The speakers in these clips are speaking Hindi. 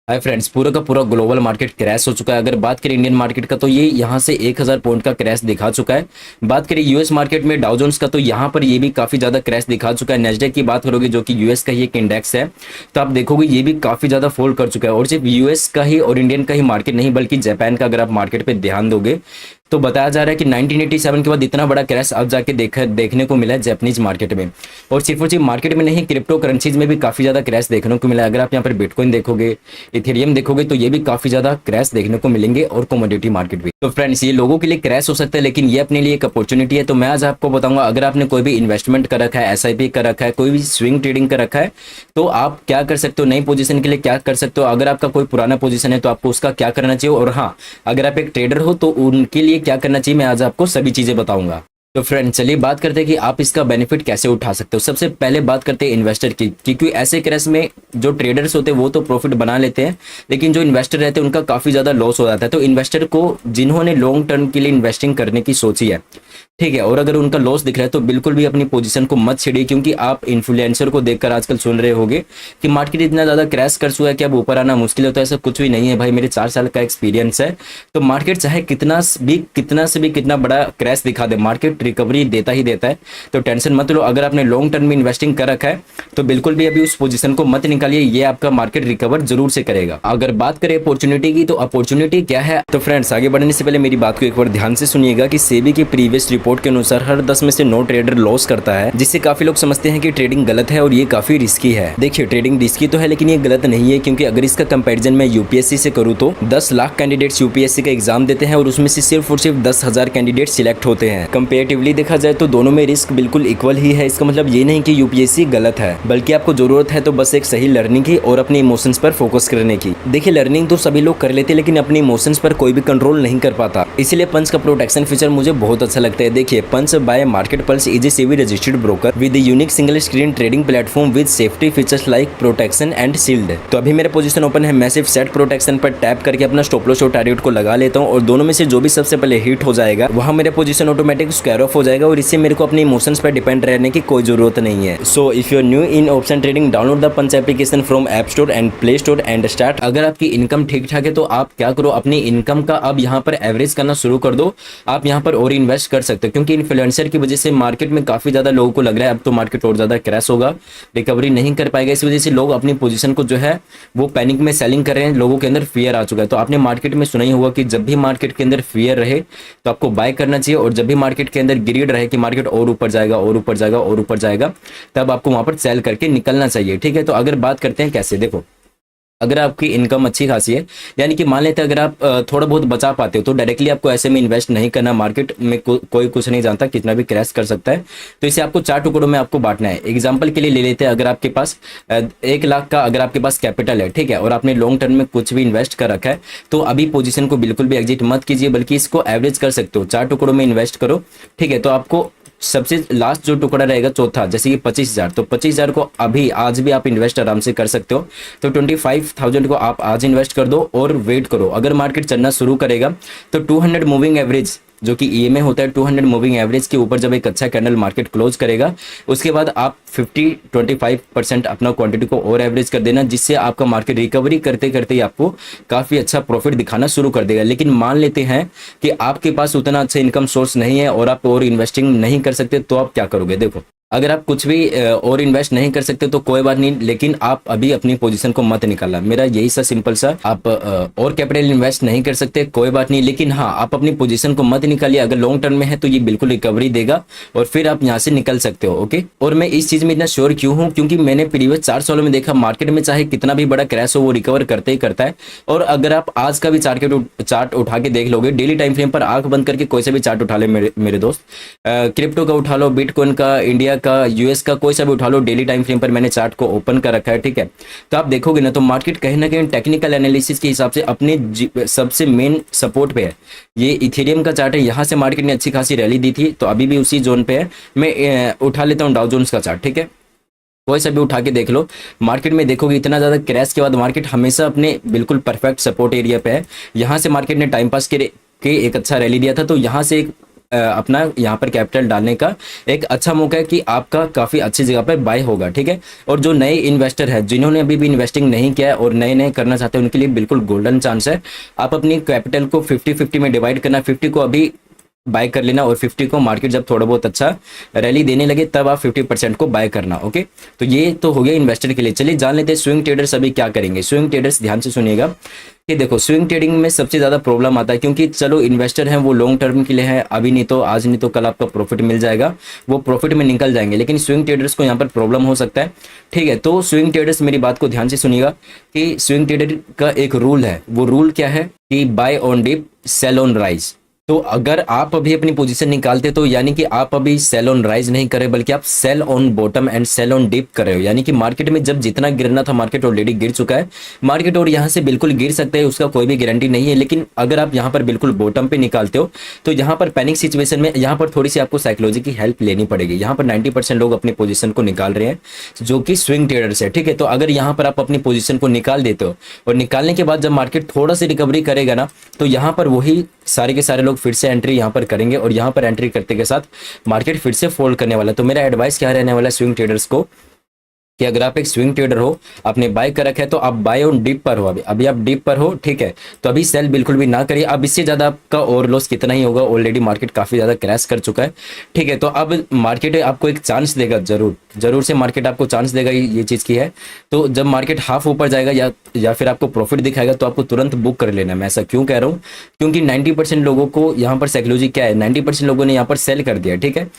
हाय फ्रेंड्स, पूरा का पूरा ग्लोबल मार्केट क्रैश हो चुका है। अगर बात करें इंडियन मार्केट का तो ये यहाँ से 1000 पॉइंट का क्रैश दिखा चुका है। बात करें यूएस मार्केट में डाउ जोन्स का तो यहाँ पर ये भी काफी ज्यादा क्रैश दिखा चुका है। नेस्डेक की बात करोगे जो कि यूएस का ही एक इंडेक्स है, तो आप देखोगे ये भी काफी ज्यादा फॉल कर चुका है। और सिर्फ यूएस का ही और इंडियन का ही मार्केट नहीं बल्कि जापान का अगर आप मार्केट पे ध्यान दोगे तो बताया जा रहा है कि 1987 के बाद इतना बड़ा क्रैश अब जाके देखने को मिला है जापानीज मार्केट में। और सिर्फ मार्केट में नहीं, क्रिप्टो करेंसीज में भी काफी ज्यादा क्रैश देखने को मिला है। अगर आप यहाँ पर बिटकॉइन देखोगे, इथेरियम देखोगे तो ये भी काफी ज्यादा क्रैश देखने को मिलेंगे, और कमोडिटी मार्केट भी। तो फ्रेंड्स, ये लोगों के लिए क्रैश हो सकता है लेकिन ये अपने लिए एक अपॉर्चुनिटी है। तो मैं आज आपको बताऊंगा, अगर आपने कोई भी इन्वेस्टमेंट कर रखा है, एसआईपी कर रखा है, कोई भी स्विंग ट्रेडिंग कर रखा है, तो आप क्या कर सकते हो, नई पोजीशन के लिए क्या कर सकते हो। अगर आपका कोई पुराना पोजीशन है तो आपको उसका क्या करना चाहिए, और हाँ, अगर आप एक ट्रेडर हो तो उनके लिए क्या करना चाहिए, मैं आज आपको सभी चीजें बताऊंगा। तो फ्रेंड, चलिए बात करते हैं कि आप इसका बेनिफिट कैसे उठा सकते हो। सबसे पहले बात करते हैं इन्वेस्टर की, क्योंकि ऐसे क्रैश में जो ट्रेडर्स होते हैं वो तो प्रॉफिट बना लेते हैं, लेकिन जो इन्वेस्टर रहते हैं उनका काफी ज्यादा लॉस हो जाता है। तो इन्वेस्टर को जिन्होंने लॉन्ग टर्म के लिए इन्वेस्टिंग करने की सोची है, ठीक है, और अगर उनका लॉस दिख रहा है तो बिल्कुल भी अपनी पोजीशन को मत छेड़िए। क्योंकि आप इन्फ्लुएंसर को देखकर आजकल सुन रहे होंगे कि मार्केट इतना ज्यादा क्रैश कर चुका है कि अब ऊपर आना मुश्किल है। तो ऐसा कुछ भी नहीं है भाई, मेरे 4 साल का एक्सपीरियंस है। तो मार्केट चाहे कितना बड़ा क्रैश दिखा दे, मार्केट रिकवरी देता ही देता है। तो टेंशन मत लो। अगर आपने लॉन्ग टर्म में इन्वेस्टिंग कर रखा है तो बिल्कुल भी अभी उस पोजीशन को मत निकालिए, ये आपका मार्केट रिकवर जरूर से करेगा। अगर बात करें अपॉर्चुनिटी की, तो अपॉर्चुनिटी क्या है। तो फ्रेंड्स, आगे बढ़ने से पहले मेरी बात को एक बार ध्यान से सुनिएगा कि सेबी की प्रीवियस रिपोर्ट के अनुसार हर 10 में से 9 ट्रेडर लॉस करता है, जिससे काफी लोग समझते हैं कि ट्रेडिंग गलत है और ये काफी रिस्की है। देखिए, ट्रेडिंग रिस्की तो है लेकिन ये गलत नहीं है, क्योंकि अगर इसका कंपैरिजन मैं यूपीएससी से करूँ तो 10 लाख कैंडिडेट्स यूपीएससी का एग्जाम देते हैं और उसमें से सिर्फ और सिर्फ 10,000 कैंडिडेट सिलेक्ट होते हैं। कंपेरेटिवली देखा जाए तो दोनों में रिस्क बिल्कुल इक्वल ही है। इसका मतलब ये नहीं कि यूपीएससी गलत है, बल्कि आपको जरूरत है तो बस एक सही लर्निंग की और अपने इमोशंस पर फोकस करने की। देखिए, लर्निंग तो सभी लोग कर लेते हैं लेकिन अपने इमोशंस पर कोई भी कंट्रोल नहीं कर पाता। इसलिए पंच का प्रोटेक्शन फीचर मुझे बहुत अच्छा लगता है। देखिए, punch by market pulse is a SEBI registered broker with a unique single screen trading platform with safety features like protection and shield. तो अभी मेरा पोजीशन ओपन है, मैं सिर्फ सेट प्रोटेक्शन पर टैप करके अपना स्टॉप लॉस और टारगेट को लगा लेता हूं, और दोनों में से जो भी सबसे पहले हिट हो जाएगा वहां मेरा पोजीशन ऑटोमेटिक स्क्वायर ऑफ हो जाएगा, और इससे मेरे को अपने इमोशंस पर डिपेंड रहने की कोई जरूरत नहीं है। So if you are new in option trading, download the Punch application from app store and play store and start. अगर आपकी इनकम ठीक ठाक है तो आप क्या करो, अपनी इनकम का अब यहाँ पर एवरेज करना शुरू कर दो। आप यहाँ पर और इन्वेस्ट कर सकते हो, क्योंकि इन्फ्लुएंसर की वजह से मार्केट में काफी ज्यादा लोगों को लग रहा है अब तो मार्केट और ज्यादा क्रैश होगा, रिकवरी नहीं कर पाएगा। इस वजह से लोग अपनी पोजीशन को जो है वो पैनिक में सेलिंग कर रहे हैं, लोगों के अंदर फियर आ चुका है। तो आपने मार्केट में सुना ही होगा कि जब भी मार्केट के अंदर फियर रहे तो आपको बाय करना चाहिए, और जब भी मार्केट के अंदर ग्रीड रहे कि मार्केट और ऊपर जाएगा और ऊपर जाएगा और ऊपर जाएगा, तब आपको वहां पर सेल करके निकलना चाहिए। ठीक है, तो अगर बात करते हैं कैसे, देखो, अगर आपकी इनकम अच्छी खासी है, यानी कि मान लेते हैं अगर आप थोड़ा बहुत बचा पाते हो तो डायरेक्टली आपको ऐसे में इन्वेस्ट नहीं करना। मार्केट में कोई कुछ नहीं जानता, कितना भी क्रैश कर सकता है। तो इसे आपको 4 टुकड़ों में आपको बांटना है। एग्जांपल के लिए ले लेते हैं, अगर आपके पास 1 लाख का अगर आपके पास कैपिटल है, ठीक है, और आपने लॉन्ग टर्म में कुछ भी इन्वेस्ट कर रखा है, तो अभी पोजीशन को बिल्कुल भी एग्जिट मत कीजिए, बल्कि इसको एवरेज कर सकते हो। 4 टुकड़ों में इन्वेस्ट करो, ठीक है। तो आपको सबसे लास्ट जो टुकड़ा रहेगा चौथा, जैसे कि 25,000, तो 25,000 को अभी आज भी आप इन्वेस्ट आराम से कर सकते हो। तो 25,000 को आप आज इन्वेस्ट कर दो और वेट करो। अगर मार्केट चलना शुरू करेगा तो 200 मूविंग एवरेज जो कि ईएमए होता है, 200 मूविंग एवरेज के ऊपर जब एक अच्छा कैंडल मार्केट क्लोज करेगा, उसके बाद आप 50-25% अपना क्वांटिटी को और एवरेज कर देना, जिससे आपका मार्केट रिकवरी करते करते ही आपको काफी अच्छा प्रॉफिट दिखाना शुरू कर देगा। लेकिन मान लेते हैं कि आपके पास उतना अच्छा इनकम सोर्स नहीं है और आप और इन्वेस्टिंग नहीं कर सकते, तो आप क्या करोगे। देखो, अगर आप कुछ भी और इन्वेस्ट नहीं कर सकते तो कोई बात नहीं, लेकिन आप अभी अपनी पोजीशन को मत निकालना। मेरा यही सा सिंपल सा, आप और कैपिटल इन्वेस्ट नहीं कर सकते कोई बात नहीं, लेकिन हाँ, आप अपनी पोजीशन को मत निकालिए। अगर लॉन्ग टर्म में है तो ये बिल्कुल रिकवरी देगा और फिर आप यहाँ से निकल सकते हो। ओके, और मैं इस चीज में इतना श्योर क्यों हूँ, क्योंकि मैंने प्रीवियस 4 सालों में देखा मार्केट में चाहे कितना भी बड़ा क्रैश हो वो रिकवर करते ही करता है। और अगर आप आज का भी चार्ट उठा के देख लोगे, डेली टाइम फ्रेम पर आंख बंद करके कोई सा भी चार्ट उठा ले मेरे दोस्त, क्रिप्टो का उठा लो, बिटकॉइन का, इंडिया का, यूएस का, कोई सा भी उठा लो, डेली टाइम फ्रेम पर मैंने चार्ट को ओपन कर रखा है, ठीक है। तो आप देखोगे ना तो मार्केट कहीं ना कहीं टेक्निकल एनालिसिस के हिसाब से अपने सबसे मेन सपोर्ट पे है। ये इथेरियम का चार्ट है, यहाँ से मार्केट ने अच्छी खासी रैली दी थी, तो अभी भी उसी जोन पे है। मैं उठा लेता हूँ डाउ जोन्स का चार्ट, ठीक है, कोई सा भी उठा के देख लो। मार्केट में देखोगे इतना ज्यादा क्रैश के बाद मार्केट हमेशा अपने बिल्कुल परफेक्ट सपोर्ट एरिया पे है। यहाँ से मार्केट ने टाइम पास के एक अच्छा रैली दिया था, तो यहाँ से एक अपना यहाँ पर कैपिटल डालने का एक अच्छा मौका है कि आपका काफ़ी अच्छी जगह पर बाय होगा, ठीक है। और जो नए इन्वेस्टर है, जिन्होंने अभी भी इन्वेस्टिंग नहीं किया है और नए नए करना चाहते हैं, उनके लिए बिल्कुल गोल्डन चांस है। आप अपनी कैपिटल को 50-50 में डिवाइड करना, 50 को अभी बाय कर लेना और 50 को मार्केट जब थोड़ा बहुत अच्छा रैली देने लगे तब आप 50% को बाय करना। ओके, तो ये तो हो गया इन्वेस्टर के लिए। चलिए जान लेते हैं स्विंग ट्रेडर्स अभी क्या करेंगे। स्विंग ट्रेडर्स ध्यान से सुनिएगा कि देखो, स्विंग ट्रेडिंग में सबसे ज़्यादा प्रॉब्लम आता है, क्योंकि चलो इन्वेस्टर हैं वो लॉन्ग टर्म के लिए है, अभी नहीं तो आज नहीं तो कल आपका प्रॉफिट मिल जाएगा, वो प्रॉफिट में निकल जाएंगे, लेकिन स्विंग ट्रेडर्स को यहाँ पर प्रॉब्लम हो सकता है, ठीक है। तो स्विंग ट्रेडर्स, मेरी बात को ध्यान से सुनिएगा कि स्विंग ट्रेडर का एक रूल है। वो रूल क्या है कि buy on dip, sell on rise. तो अगर आप अभी अपनी पोजीशन निकालते तो यानी कि आप अभी सेल ऑन राइज नहीं कर रहे, बल्कि आप sell on bottom and sell on dip कर रहे हो। यानी कि मार्केट में जब जितना गिरना था, मार्केट ऑलरेडी गिर चुका है, मार्केट और यहाँ से बिल्कुल गिर सकता है, उसका कोई भी गारंटी नहीं है। लेकिन अगर आप यहाँ पर बिल्कुल बॉटम पे निकालते हो तो यहाँ पर पैनिक सिचुएशन में यहाँ पर थोड़ी सी आपको साइकोलॉजी की हेल्प लेनी पड़ेगी। यहाँ पर 90% लोग अपनी पोजीशन को निकाल रहे हैं जो कि स्विंग ट्रेडर्स है, ठीक है। तो अगर यहाँ पर आप अपनी पोजीशन को निकाल देते हो और निकालने के बाद जब मार्केट थोड़ा सी रिकवरी करेगा ना, तो यहाँ पर वही सारे के सारे लोग फिर से एंट्री यहाँ पर करेंगे और यहाँ पर एंट्री करते के साथ मार्केट फिर से फोल्ड करने वाला है। तो मेरा एडवाइस क्या रहने वाला है स्विंग ट्रेडर्स को कि अगर आप एक स्विंग ट्रेडर हो, आपने बाय कर रखा है, तो आप बाय ऑन डिप पर हो, अभी आप डिप पर हो, ठीक है। तो अभी सेल बिल्कुल भी ना करिए। अब इससे ज़्यादा आपका और लॉस कितना ही होगा, ऑलरेडी मार्केट काफ़ी ज़्यादा क्रैश कर चुका है, ठीक है। तो अब मार्केट आपको एक चांस देगा, जरूर से मार्केट आपको चांस देगा, ये चीज़ की है। तो जब मार्केट हाफ ऊपर जाएगा या फिर आपको प्रॉफिट दिखाएगा तो आपको तुरंत बुक कर लेना है। मैं ऐसा क्यों कह रहा हूँ, क्योंकि 90% लोगों को यहाँ पर साइकोलॉजी क्या है, 90% लोगों ने यहाँ पर सेल कर दिया, ठीक है।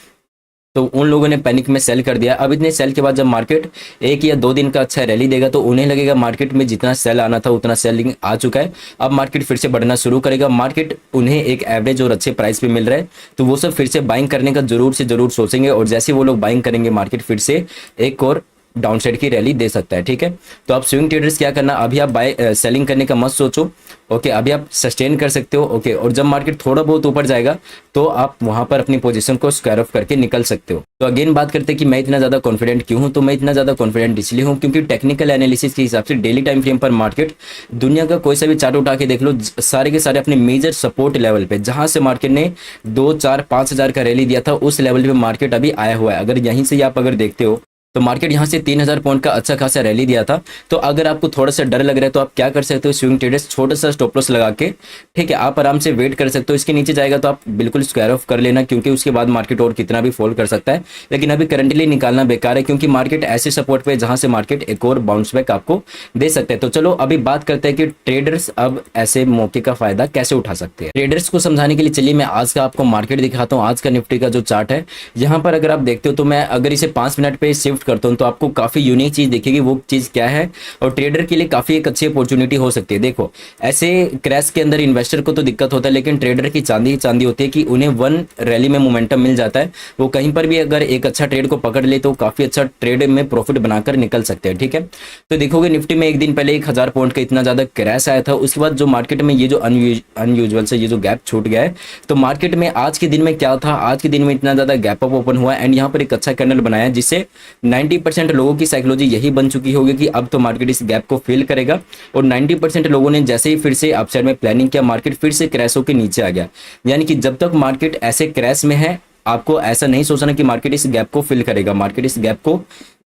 तो उन लोगों ने पैनिक में सेल कर दिया। अब इतने सेल के बाद जब मार्केट 1 या 2 दिन का अच्छा रैली देगा तो उन्हें लगेगा मार्केट में जितना सेल आना था उतना सेलिंग आ चुका है, अब मार्केट फिर से बढ़ना शुरू करेगा। मार्केट उन्हें एक एवरेज और अच्छे प्राइस पे मिल रहा है, तो वो सब फिर से बाइंग करने का जरूर से जरूर सोचेंगे, और जैसे वो लोग बाइंग करेंगे मार्केट फिर से एक और डाउनसाइड की रैली दे सकता है, ठीक है। तो आप स्विंग ट्रेडर्स क्या करना, अभी आप बाय सेलिंग करने का मत सोचो, ओके। अभी आप सस्टेन कर सकते हो, ओके। और जब मार्केट थोड़ा बहुत ऊपर जाएगा तो आप वहां पर अपनी पोजीशन को स्क्वायर ऑफ करके निकल सकते हो। तो अगेन बात करते हैं कि मैं इतना ज़्यादा कॉन्फिडेंट क्यों हूं। तो मैं इतना ज़्यादा कॉन्फिडेंट इसलिए हूं क्योंकि टेक्निकल एनालिसिस के हिसाब से डेली टाइम फ्रेम पर मार्केट, दुनिया का कोई सा भी चार्ट उठा के देख लो, सारे के सारे अपने मेजर सपोर्ट लेवल पे, जहां से मार्केट ने 2, 4, 5 हज़ार का रैली दिया था, उस लेवल पे मार्केट अभी आया हुआ है। अगर यहीं से आप अगर देखते हो तो मार्केट यहाँ से 3000 पॉइंट का अच्छा खासा रैली दिया था। तो अगर आपको थोड़ा सा डर लग रहा है तो आप क्या कर सकते हो, स्विंग ट्रेडर्स छोटा सा स्टॉप लॉस लगा के, ठीक है, आप आराम से वेट कर सकते हो। इसके नीचे जाएगा तो आप बिल्कुल स्क्वायर ऑफ कर लेना, क्योंकि उसके बाद मार्केट और कितना भी फॉल कर सकता है। लेकिन अभी करंटली निकालना बेकार है, क्योंकि मार्केट ऐसे सपोर्ट पे जहां से मार्केट एक और बाउंस बैक आपको दे सकते हैं। तो चलो अभी बात करते हैं कि ट्रेडर्स अब ऐसे मौके का फायदा कैसे उठा सकते हैं। ट्रेडर्स को समझाने के लिए चलिए मैं आज का आपको मार्केट दिखाता हूँ। आज का निफ्टी का जो चार्ट है, यहाँ पर अगर आप देखते हो तो मैं अगर इसे 5 मिनट पे शिफ्ट करता हूँ तो आपको काफी यूनिक चीज दिखेगी। वो चीज क्या है, और ट्रेडर के लिए काफी एक अच्छी अपॉर्चुनिटी हो सकती है। देखो, ऐसे क्रैश के अंदर इन्वेस्टर को तो दिक्कत होता है, लेकिन ट्रेडर की चांदी ही चांदी होती है कि उन्हें वन रैली में मोमेंटम मिल जाता है। वो कहीं पर भी अगर एक अच्छा ट्रेड को पकड़ ले तो काफी अच्छा ट्रेड में प्रॉफिट बनाकर निकल सकते हैं, ठीक है। तो देखोगे निफ्टी में एक दिन पहले 1000 पॉइंट का इतना ज्यादा क्रैश आया था, उसके बाद जो मार्केट में ये जो अनयूजुअल से ये जो गैप छूट गया है, तो मार्केट में आज के दिन में क्या था, आज के दिन में इतना ज्यादा गैप अप ओपन हुआ एंड यहाँ पर एक अच्छा कैंडल बनाया, जिससे 90% लोगों की साइकोलॉजी यही बन चुकी होगी कि अब तो मार्केट इस गैप को फिल करेगा। और 90% लोगों ने जैसे ही फिर से अपसाइड में प्लानिंग किया, मार्केट फिर से क्रैश होकर नीचे आ गया। यानी कि जब तक मार्केट ऐसे क्रैश में है, आपको ऐसा नहीं सोचना कि मार्केट इस गैप को फिल करेगा। मार्केट इस गैप को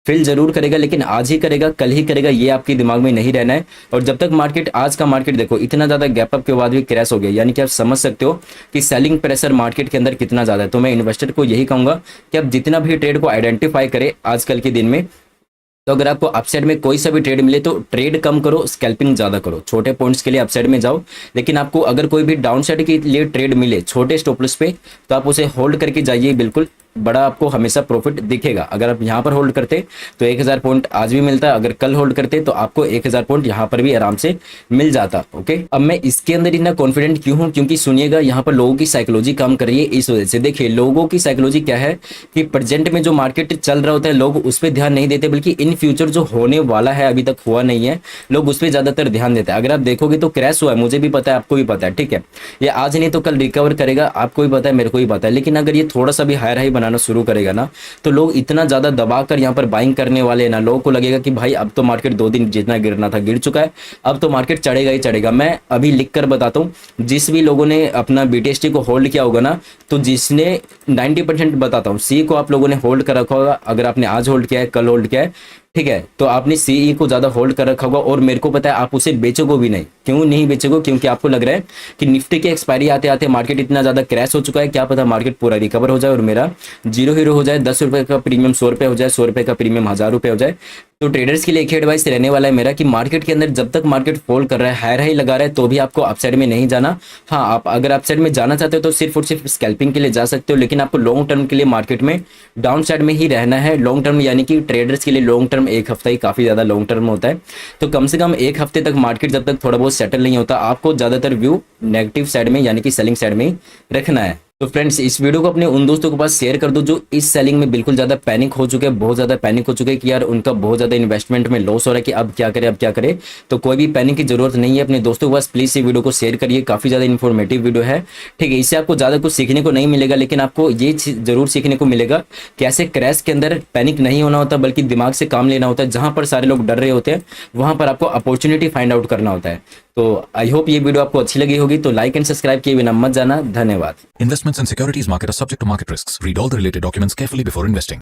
फिल जरूर करेगा, लेकिन आज ही करेगा, कल ही करेगा, ये आपके दिमाग में नहीं रहना है। और जब तक मार्केट, आज का मार्केट देखो इतना ज्यादा गैप अप के बाद भी क्रैश हो गया, यानी कि आप समझ सकते हो कि सेलिंग प्रेशर मार्केट के अंदर कितना ज्यादा है। तो मैं इन्वेस्टर को यही कहूंगा कि आप जितना भी ट्रेड को आइडेंटिफाई करें आजकल के दिन में, तो अगर आपको अपसाइड में कोई सा भी ट्रेड मिले तो ट्रेड कम करो, स्कैल्पिंग ज्यादा करो। छोटे पॉइंट्स के लिए अपसाइड में जाओ, लेकिन आपको अगर कोई भी डाउन साइड के लिए ट्रेड मिले छोटे स्टॉप लॉस पे, तो आप उसे होल्ड करके जाइए, बिल्कुल बड़ा आपको हमेशा प्रॉफिट दिखेगा। अगर आप यहाँ पर होल्ड करते तो 1000 पॉइंट आज भी मिलता है, अगर कल होल्ड करते तो आपको 1000 पॉइंट यहाँ पर भी आराम से मिल जाता। ओके, अब मैं इसके अंदर इतना कॉन्फिडेंट क्यों हूँ, क्योंकि सुनिएगा यहाँ पर लोगों की साइकोलॉजी काम कर रही है। इस वजह से देखिए, लोगों की साइकोलॉजी क्या है कि प्रेजेंट में जो मार्केट चल रहा होता है लोग उस पर ध्यान नहीं देते, बल्कि इन फ्यूचर जो होने वाला है, अभी तक हुआ नहीं है, लोग उस पर ज्यादातर ध्यान देते हैं। अगर आप देखोगे तो क्रैश हुआ है, मुझे भी पता है, आपको भी पता है, ठीक है। ये आज नहीं तो कल रिकवर करेगा, आपको भी पता है, मेरे को भी पता है। लेकिन अगर ये थोड़ा सा भी हायर हाई बनाना शुरू करेगा ना, तो लोग इतना ज़्यादा दबा कर यहाँ पर बाइंग करने वाले हैं ना, लोगों को लगेगा कि भाई अब तो मार्केट 2 दिन जितना गिरना था गिर चुका है, अब तो मार्केट चढ़ेगा ही चढ़ेगा। मैं अभी लिख कर बताता हूँ, जिस भी लोगों ने अपना BTST को होल्ड किया होगा ना, तो जिसने 90% बताता हूँ, सी को आप लोगों ने होल्ड कर रखा होगा। अगर आपने आज होल्ड किया है, कल होल्ड किया है, ठीक है, तो आपने सीई को ज़्यादा होल्ड कर रखा होगा और मेरे को पता है आप उसे बेचोगे भी नहीं। क्यों नहीं बेचोगे? क्योंकि आपको लग रहा है कि निफ्टी की एक्सपायरी आते आते मार्केट इतना ज़्यादा क्रैश हो चुका है, क्या पता मार्केट पूरा रिकवर हो जाए और मेरा जीरो हीरो हो जाए, 10 रुपये का प्रीमियम 100 रुपये हो जाए, 100 रुपये का प्रीमियम 1000 रुपये हो जाए। तो ट्रेडर्स के लिए एक एडवाइस रहने वाला है मेरा कि मार्केट के अंदर जब तक मार्केट फॉल कर रहा है, हायर हाई लगा रहा है, तो भी आपको अपसाइड में नहीं जाना। हाँ, आप अगर अपसाइड में जाना चाहते हो तो सिर्फ और सिर्फ स्कैल्पिंग के लिए जा सकते हो, लेकिन आपको लॉन्ग टर्म के लिए मार्केट में डाउन साइड में ही रहना है। लॉन्ग टर्म यानी कि ट्रेडर्स के लिए लॉन्ग टर्म 1 हफ्ता ही काफ़ी ज़्यादा लॉन्ग टर्म होता है। तो कम से कम 1 हफ्ते तक मार्केट जब तक थोड़ा बहुत सेटल नहीं होता, आपको ज़्यादातर व्यू नेगेटिव साइड में यानी कि सेलिंग साइड में ही रखना है। तो फ्रेंड्स, इस वीडियो को अपने उन दोस्तों के पास शेयर कर दो जो इस सेलिंग में बिल्कुल ज़्यादा पैनिक हो चुके हैं, बहुत ज़्यादा पैनिक हो चुके हैं कि यार उनका बहुत ज़्यादा इन्वेस्टमेंट में लॉस हो रहा है कि अब क्या करें, अब क्या करें। तो कोई भी पैनिक की जरूरत नहीं है, अपने दोस्तों के पास प्लीज़ ये वीडियो को शेयर करिए, काफ़ी ज़्यादा इन्फॉर्मेटिव वीडियो है, ठीक है। इससे आपको ज़्यादा कुछ सीखने को नहीं मिलेगा, लेकिन आपको ये जरूर सीखने को मिलेगा कि ऐसे क्रैश के अंदर पैनिक नहीं होना होता, बल्कि दिमाग से काम लेना होता है। जहाँ पर सारे लोग डर रहे होते हैं, वहाँ पर आपको अपॉर्चुनिटी फाइंड आउट करना होता है। तो आई होप ये वीडियो आपको अच्छी लगी होगी, तो लाइक एंड सब्सक्राइब किए बिना मत जाना। धन्यवाद। Investments in securities market are subject to market risks. Read all the related documents carefully before investing.